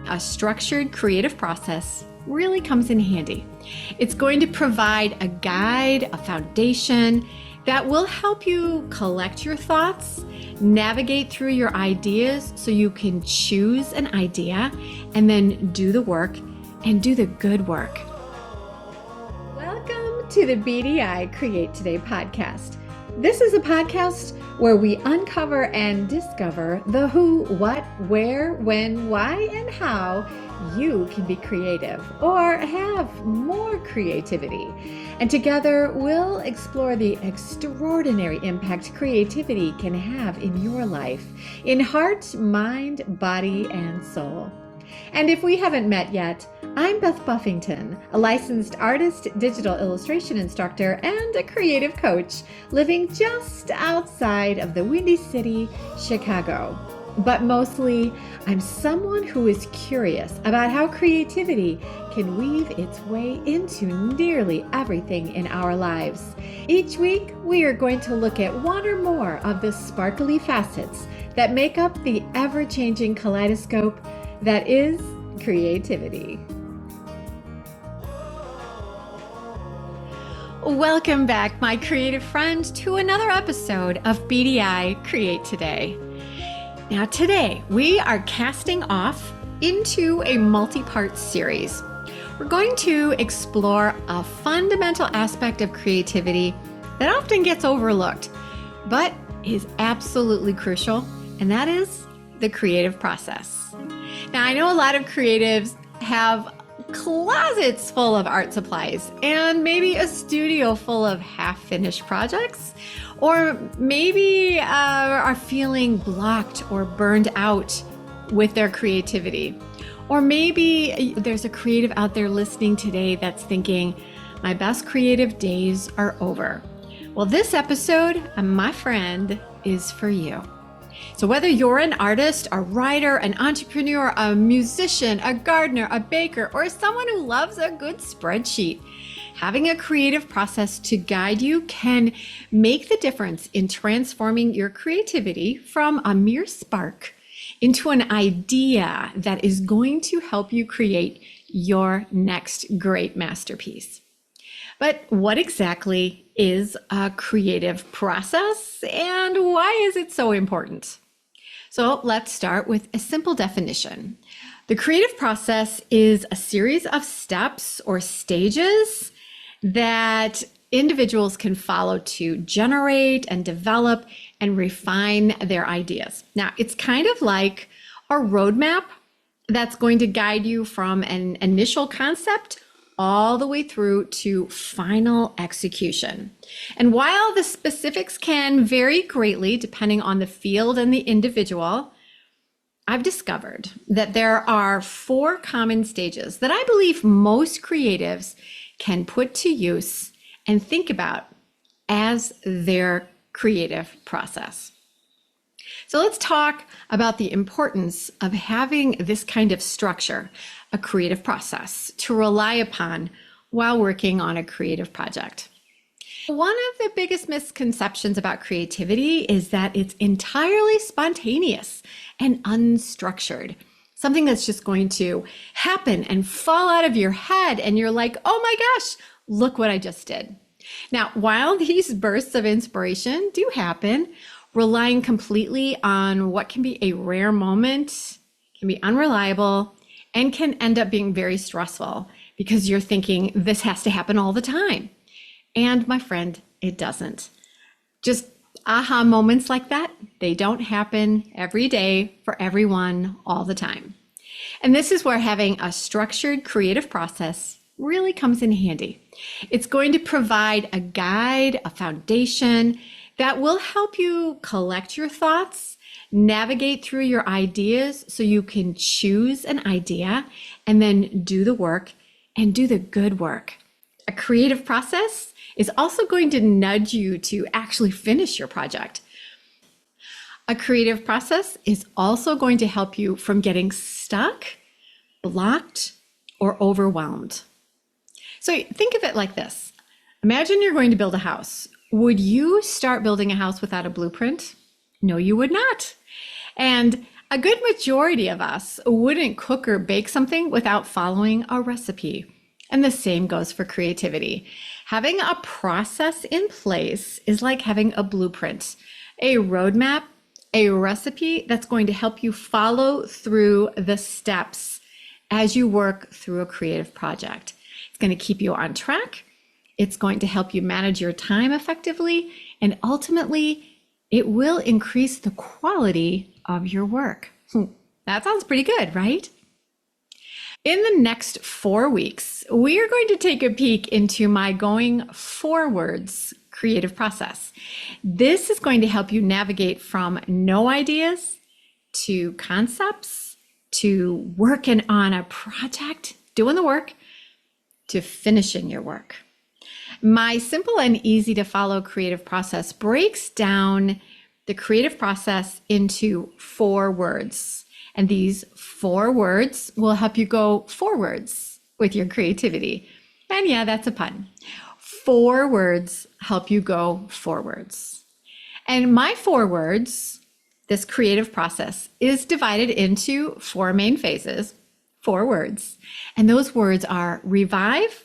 A structured creative process really comes in handy. It's going to provide a guide, a foundation that will help you collect your thoughts, navigate through your ideas so you can choose an idea and then do the work and do the good work. Welcome to the BDI Create Today podcast. This is a podcast where we uncover and discover the who, what, where, when, why, and how you can be creative or have more creativity. And together we'll explore the extraordinary impact creativity can have in your life, in heart, mind, body, and soul. And if we haven't met yet, I'm Beth Buffington, a licensed artist, digital illustration instructor, and a creative coach living just outside of the Windy City, Chicago. But mostly, I'm someone who is curious about how creativity can weave its way into nearly everything in our lives. Each week, we are going to look at one or more of the sparkly facets that make up the ever-changing kaleidoscope that is creativity. Welcome back, my creative friend, to another episode of BDI Create Today. Now today, we are casting off into a multi-part series. We're going to explore a fundamental aspect of creativity that often gets overlooked, but is absolutely crucial, and that is the creative process. Now, I know a lot of creatives have closets full of art supplies and maybe a studio full of half-finished projects, or maybe are feeling blocked or burned out with their creativity. Or maybe there's a creative out there listening today that's thinking, my best creative days are over. Well, this episode, my friend, is for you. So whether you're an artist, a writer, an entrepreneur, a musician, a gardener, a baker, or someone who loves a good spreadsheet, having a creative process to guide you can make the difference in transforming your creativity from a mere spark into an idea that is going to help you create your next great masterpiece. But what exactly is a creative process and why is it so important? So let's start with a simple definition. The creative process is a series of steps or stages that individuals can follow to generate and develop and refine their ideas. Now, it's kind of like a roadmap that's going to guide you from an initial concept all the way through to final execution. And while the specifics can vary greatly depending on the field and the individual, I've discovered that there are 4 common stages that I believe most creatives can put to use and think about as their creative process. So let's talk about the importance of having this kind of structure, a creative process, to rely upon while working on a creative project. One of the biggest misconceptions about creativity is that it's entirely spontaneous and unstructured. Something that's just going to happen and fall out of your head and you're like, oh my gosh, look what I just did. Now, while these bursts of inspiration do happen, relying completely on what can be a rare moment can be unreliable and can end up being very stressful because you're thinking this has to happen all the time. And my friend, it doesn't. Just aha moments like that, they don't happen every day for everyone all the time. And this is where having a structured creative process really comes in handy. It's going to provide a guide, a foundation that will help you collect your thoughts, navigate through your ideas so you can choose an idea and then do the work and do the good work. A creative process is also going to nudge you to actually finish your project. A creative process is also going to help you from getting stuck, blocked, or overwhelmed. So think of it like this. Imagine you're going to build a house. Would you start building a house without a blueprint? No, you would not. And A good majority of us wouldn't cook or bake something without following a recipe. And the same goes for creativity. Having a process in place is like having a blueprint, a roadmap, a recipe that's going to help you follow through the steps as you work through a creative project. It's going to keep you on track. It's going to help you manage your time effectively. And ultimately, it will increase the quality of your work. That sounds pretty good, right? In the next 4 weeks, we are going to take a peek into my Going FourWords creative process. This is going to help you navigate from no ideas to concepts to working on a project, doing the work, to finishing your work. My simple and easy to follow creative process breaks down the creative process into 4 words. And these 4 words will help you go forwards with your creativity. And yeah, that's a pun. 4 words help you go forwards. And my 4 words, this creative process, is divided into 4 main phases, 4 words. And those words are revive,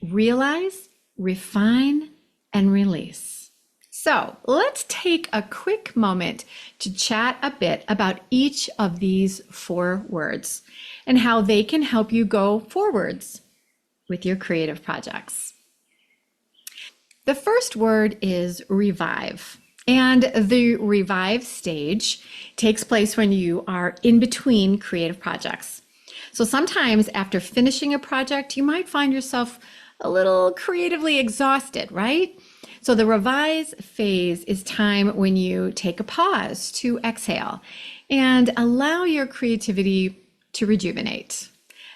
realize, refine, and release. So let's take a quick moment to chat a bit about each of these 4 words and how they can help you go forwards with your creative projects. The first word is revive. And the revive stage takes place when you are in between creative projects. So sometimes after finishing a project, you might find yourself a little creatively exhausted, right? So the revise phase is time when you take a pause to exhale and allow your creativity to rejuvenate.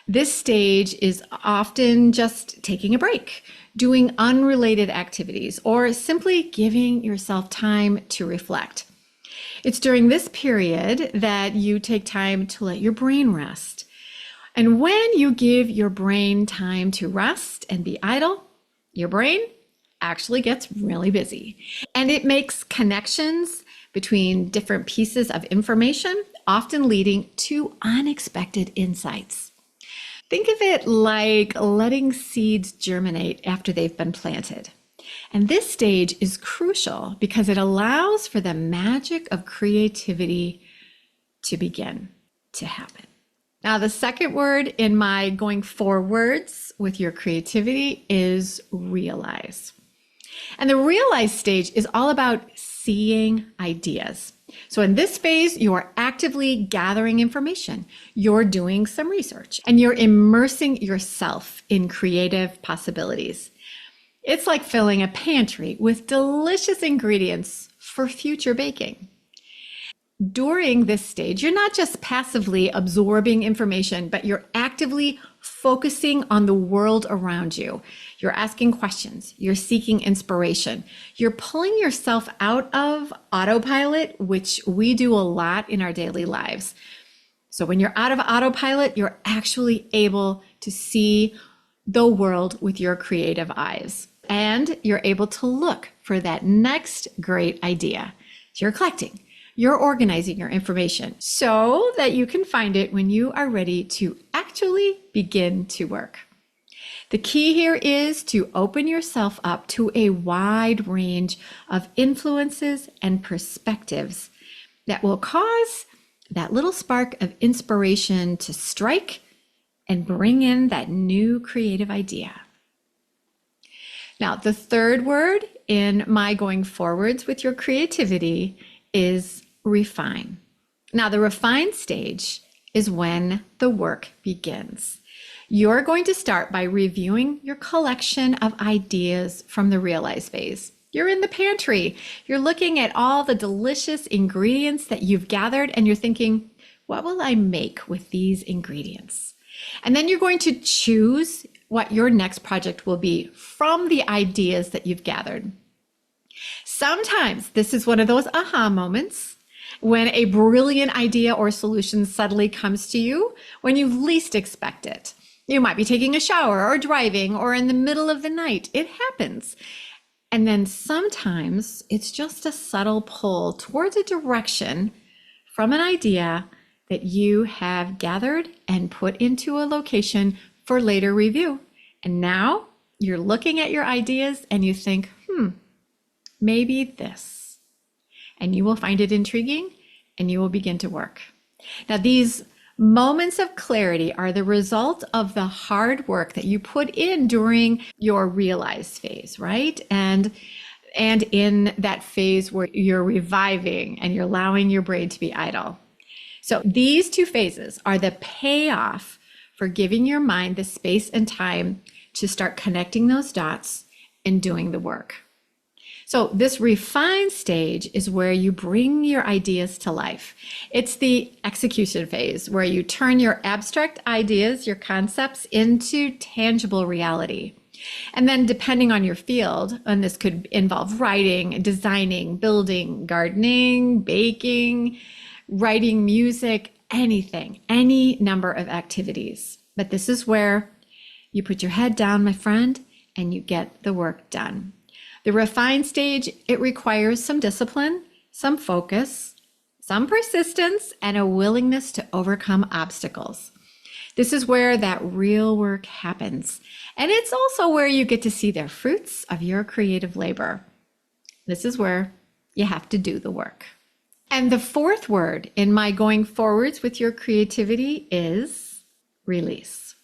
This stage is often just taking a break, doing unrelated activities, or simply giving yourself time to reflect. It's during this period that you take time to let your brain rest. And when you give your brain time to rest and be idle, your brain actually gets really busy. And it makes connections between different pieces of information, often leading to unexpected insights. Think of it like letting seeds germinate after they've been planted. And this stage is crucial because it allows for the magic of creativity to begin to happen. Now, the second word in my Going Forwards with your creativity is realize. And the realize stage is all about seeing ideas. So in this phase, you are actively gathering information, you're doing some research, and you're immersing yourself in creative possibilities. It's like filling a pantry with delicious ingredients for future baking. During this stage, you're not just passively absorbing information, but you're actively focusing on the world around you. You're asking questions, you're seeking inspiration, you're pulling yourself out of autopilot, which we do a lot in our daily lives. So when you're out of autopilot, you're actually able to see the world with your creative eyes, and you're able to look for that next great idea. So you're collecting. You're organizing your information so that you can find it when you are ready to actually begin to work. The key here is to open yourself up to a wide range of influences and perspectives that will cause that little spark of inspiration to strike and bring in that new creative idea. Now, the third word in my Going Forwards with your creativity is refine. Now, the refine stage is when the work begins. You're going to start by reviewing your collection of ideas from the realize phase. You're in the pantry. You're looking at all the delicious ingredients that you've gathered, and you're thinking, what will I make with these ingredients? And then you're going to choose what your next project will be from the ideas that you've gathered. Sometimes this is one of those aha moments when a brilliant idea or solution suddenly comes to you when you least expect it. You might be taking a shower or driving or in the middle of the night. It happens. And then sometimes it's just a subtle pull towards a direction from an idea that you have gathered and put into a location for later review. And now you're looking at your ideas and you think, maybe this. And you will find it intriguing and you will begin to work. Now, these moments of clarity are the result of the hard work that you put in during your realize phase, right? And in that phase where you're reviving and you're allowing your brain to be idle. So these two phases are the payoff for giving your mind the space and time to start connecting those dots and doing the work. So this refine stage is where you bring your ideas to life. It's the execution phase where you turn your abstract ideas, your concepts into tangible reality. And then depending on your field, and this could involve writing, designing, building, gardening, baking, writing music, anything, any number of activities. But this is where you put your head down, my friend, and you get the work done. The refine stage, it requires some discipline, some focus, some persistence, and a willingness to overcome obstacles. This is where that real work happens. And it's also where you get to see the fruits of your creative labor. This is where you have to do the work. And the fourth word in my going forwards with your creativity is release.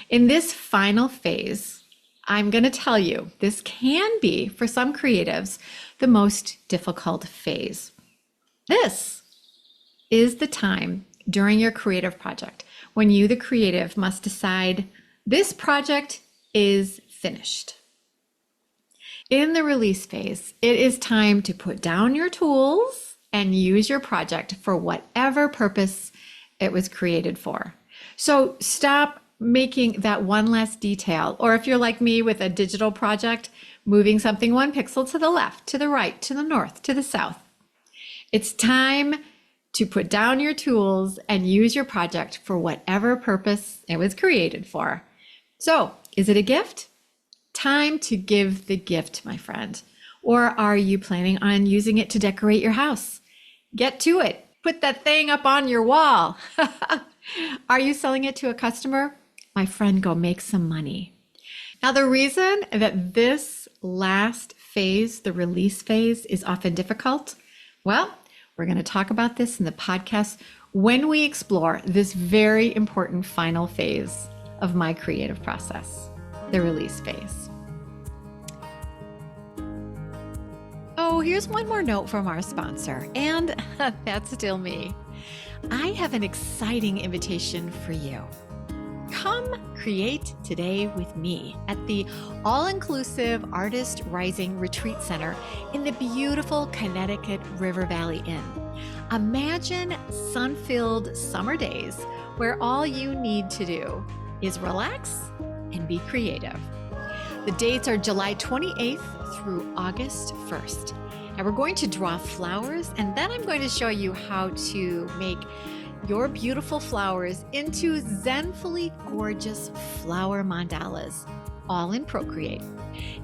In this final phase, I'm going to tell you, this can be, for some creatives, the most difficult phase. This is the time during your creative project when you, the creative, must decide this project is finished. In the release phase, it is time to put down your tools and use your project for whatever purpose it was created for. So stop making that one less detail, or if you're like me with a digital project, moving something one pixel to the left, to the right, to the north, to the south. It's time to put down your tools and use your project for whatever purpose it was created for. So, is it a gift? Time to give the gift, my friend. Or are you planning on using it to decorate your house? Get to it. Put that thing up on your wall. Are you selling it to a customer? My friend, go make some money. Now, the reason that this last phase, the release phase, is often difficult, well, we're going to talk about this in the podcast when we explore this very important final phase of my creative process, the release phase. Oh, here's one more note from our sponsor, and that's still me. I have an exciting invitation for you. Come create today with me at the all-inclusive Artist Rising Retreat Center in the beautiful Connecticut River Valley Inn. Imagine sun-filled summer days where all you need to do is relax and be creative. The dates are July 28th through August 1st. And we're going to draw flowers, and then I'm going to show you how to make your beautiful flowers into zenfully gorgeous flower mandalas, all in Procreate.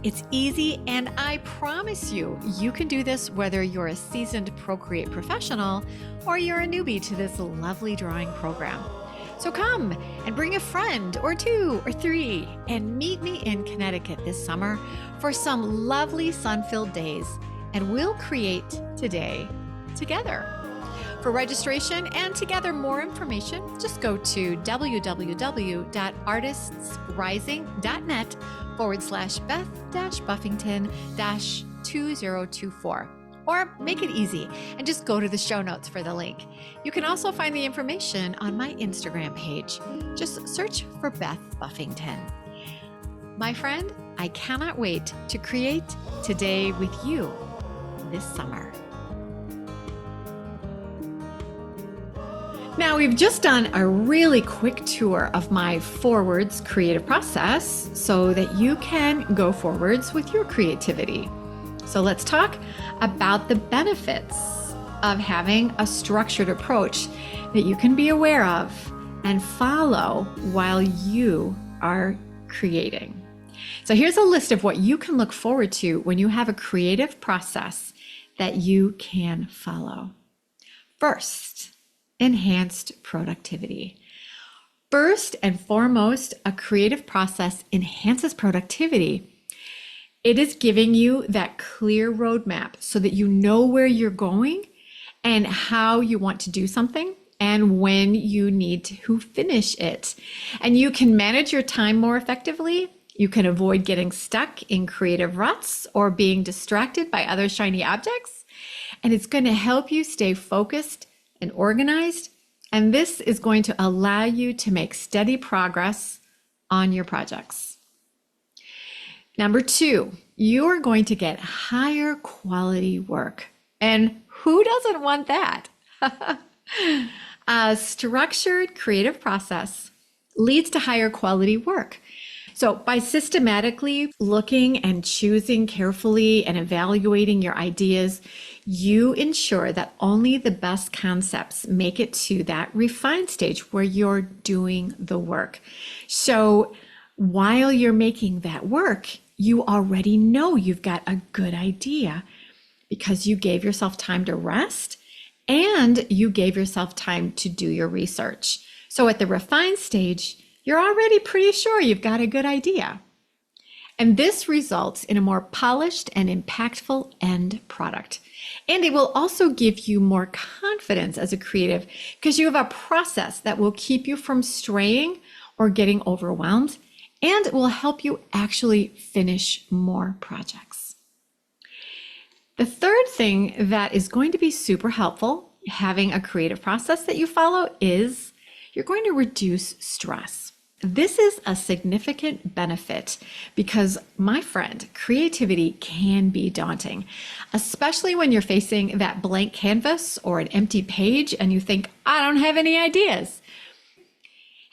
It's easy, and I promise you, you can do this whether you're a seasoned Procreate professional or you're a newbie to this lovely drawing program. So come and bring a friend or two or three and meet me in Connecticut this summer for some lovely sun-filled days, and we'll create today together. For registration and to gather more information, just go to www.artists-rising.net/Beth-Buffington-2024. Or make it easy and just go to the show notes for the link. You can also find the information on my Instagram page. Just search for Beth Buffington. My friend, I cannot wait to create today with you this summer. Now, we've just done a really quick tour of my FourWords creative process so that you can go forwards with your creativity. So let's talk about the benefits of having a structured approach that you can be aware of and follow while you are creating. So here's a list of what you can look forward to when you have a creative process that you can follow. First, enhanced productivity. First and foremost, a creative process enhances productivity. It is giving you that clear roadmap so that you know where you're going and how you want to do something and when you need to finish it. And you can manage your time more effectively. You can avoid getting stuck in creative ruts or being distracted by other shiny objects. And it's going to help you stay focused and organized. And this is going to allow you to make steady progress on your projects. Number 2, you are going to get higher quality work. And who doesn't want that? A structured creative process leads to higher quality work. So by systematically looking and choosing carefully and evaluating your ideas, you ensure that only the best concepts make it to that refined stage where you're doing the work. So while you're making that work, you already know you've got a good idea because you gave yourself time to rest and you gave yourself time to do your research. So at the refined stage, you're already pretty sure you've got a good idea. And this results in a more polished and impactful end product. And it will also give you more confidence as a creative because you have a process that will keep you from straying or getting overwhelmed, and it will help you actually finish more projects. The third thing that is going to be super helpful, having a creative process that you follow, is you're going to reduce stress. This is a significant benefit because, my friend, creativity can be daunting, especially when you're facing that blank canvas or an empty page and you think, I don't have any ideas.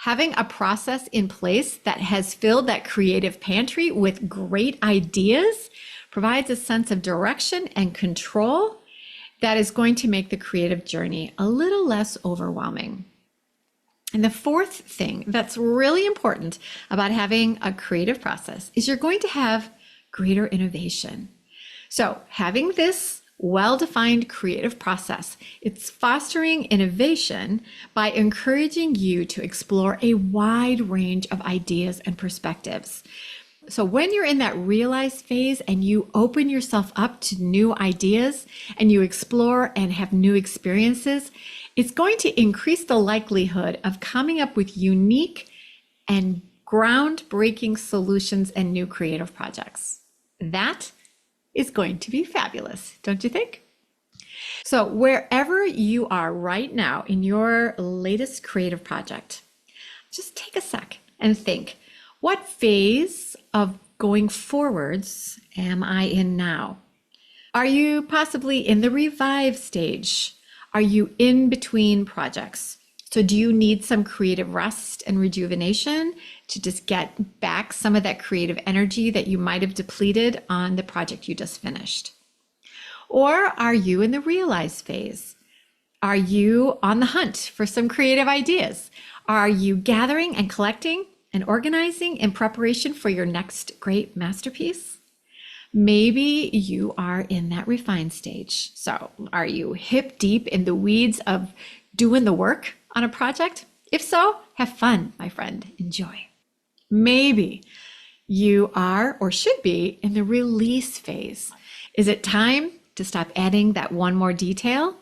Having a process in place that has filled that creative pantry with great ideas provides a sense of direction and control that is going to make the creative journey a little less overwhelming. And the fourth thing that's really important about having a creative process is you're going to have greater innovation. So having this well-defined creative process, it's fostering innovation by encouraging you to explore a wide range of ideas and perspectives. So when you're in that realize phase and you open yourself up to new ideas and you explore and have new experiences, it's going to increase the likelihood of coming up with unique and groundbreaking solutions and new creative projects. That is going to be fabulous, don't you think? So wherever you are right now in your latest creative project, just take a sec and think, what phase of going forwards am I in now? Are you possibly in the revive stage? Are you in between projects? So do you need some creative rest and rejuvenation to just get back some of that creative energy that you might have depleted on the project you just finished? Or are you in the realize phase? Are you on the hunt for some creative ideas? Are you gathering and collecting and organizing in preparation for your next great masterpiece? Maybe you are in that refined stage. So are you hip deep in the weeds of doing the work on a project? If so, have fun, my friend. Enjoy. Maybe you are or should be in the release phase. Is it time to stop adding that one more detail?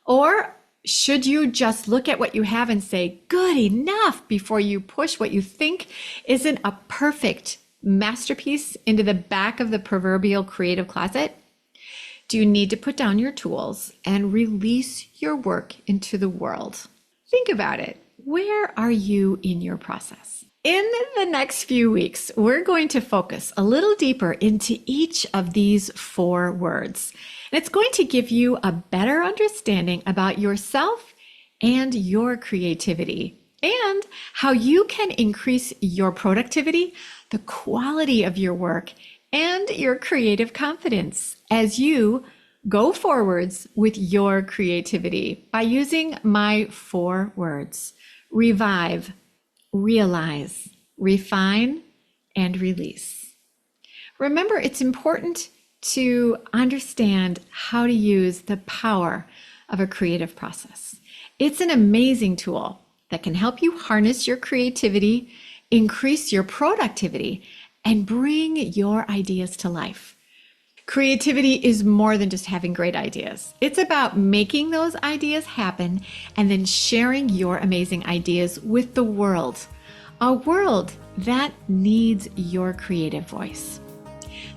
Or should you just look at what you have and say, good enough, before you push what you think isn't a perfect masterpiece into the back of the proverbial creative closet? Do you need to put down your tools and release your work into the world? Think about it. Where are you in your process? In the next few weeks, we're going to focus a little deeper into each of these 4 words. And it's going to give you a better understanding about yourself and your creativity and how you can increase your productivity, the quality of your work, and your creative confidence as you go forwards with your creativity by using my 4 words: revive, realize, refine, and release. Remember, it's important to understand how to use the power of a creative process. It's an amazing tool that can help you harness your creativity, increase your productivity, and bring your ideas to life. Creativity is more than just having great ideas. It's about making those ideas happen and then sharing your amazing ideas with the world, a world that needs your creative voice.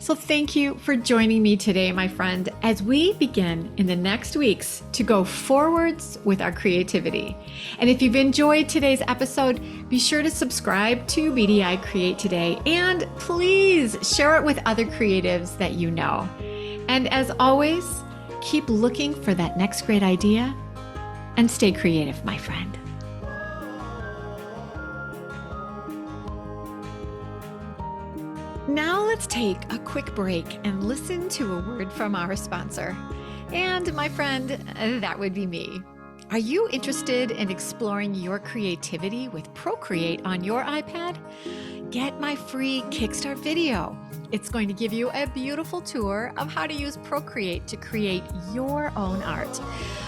So thank you for joining me today, my friend, as we begin in the next weeks to go forwards with our creativity. And if you've enjoyed today's episode, be sure to subscribe to BDI Create Today and please share it with other creatives that you know. And as always, keep looking for that next great idea and stay creative, my friend. Now let's take a quick break and listen to a word from our sponsor. And my friend, that would be me. Are you interested in exploring your creativity with Procreate on your iPad? Get my free Kickstart video. It's going to give you a beautiful tour of how to use Procreate to create your own art.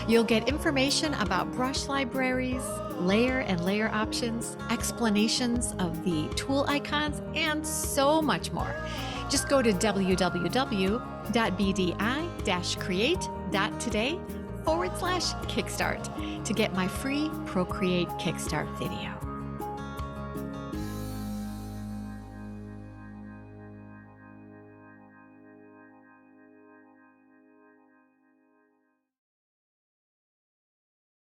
You'll get information about brush libraries, layer and layer options, explanations of the tool icons, and so much more. Just go to www.bdi-create.today/Kickstart to get my free Procreate Kickstart video.